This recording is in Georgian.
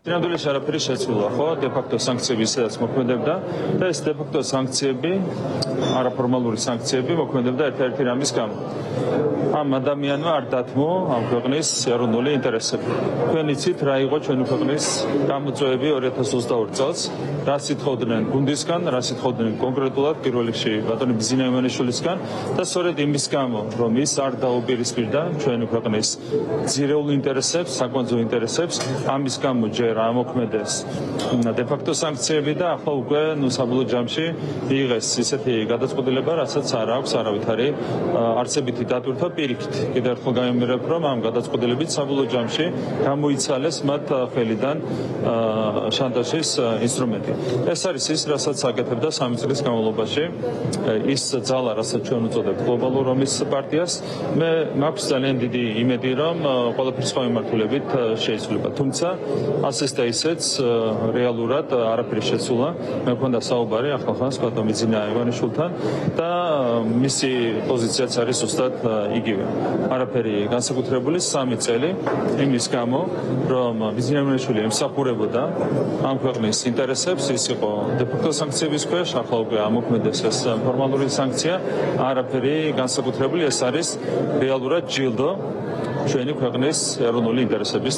Sinaduli araperi შეცვლა ხო დე-ფაქტო სანქციები სადაც მოქმედებდა და ეს დე-ფაქტო სანქციები არაფორმალური სანქციები მოქმედებდა ერთ-ერთი რამის გამო. Ამ ადამიანმა არ დათმო ამ ქვეყნის ეროვნული ინტერესები. Თქვენ იცით რა იყო ჩვენი ქვეყნის გამოწვევები 2022 წელს, რა სიტყოდნენ გუნდისგან, რა სიტყოდნენ კონკრეტულად პირველ რიგში ბატონი ბიზინა ივანიშვილისგან და სწორედ იმის გამო, რომ ის არ დაუპირისპირდა ჩვენი ქვეყნის ძირეულ ინტერესებს, საკვანძო ინტერესებს, ამის გამო ჯერ ამოქმედეს დე-ფაქტო სანქციები და ახლა უკვე საბოლოო ჯამში მიიღეს ისეთი გადაწყვეტილება, რასაც არ აქვს არავითარი არცებითი დატვირთვა პირიქით. Კიდევ ერთხელ გამიმერებ, რომ ამ გადაწყვეტილებით საბოლოო ჯამში გამოიცალეს მათ ხელიდან შანტაჟის ინსტრუმენტი. ეს არის ის, რასაც აკეთებდა 3 წლის განმავლობაში ის ძალა, რასაც ჩვენ უწოდებთ გლობალურ ომის პარტიას. მე მაქვს ძალიან დიდი იმედი, რომ ყველაფერი სხვა მიმართულებით შეიძლება. თუმცა ასეც და ისეც რეალურად არაფერი შეცვლა. მე მქონდა საუბარი ახლახანს ბატონ ბიზინა ივანიშვილთან და მისი პოზიციაც არის ზუსტად იგივე. არაფერი განსაკუთრებული 3 წელი იმის გამო, რომ ბიზინა ივანიშვილი ემსახურებოდა ამ ქვეყნის ინტერესებს, ის იყო დე-ფაქტო სანქციების ქვეშ, ახლა უკვე ამოქმედეს ეს ფორმალური სანქცია, არაფერი განსაკუთრებული, ეს არის რეალურად ჯილდო ჩვენი ქვეყნის ეროვნული ინტერესების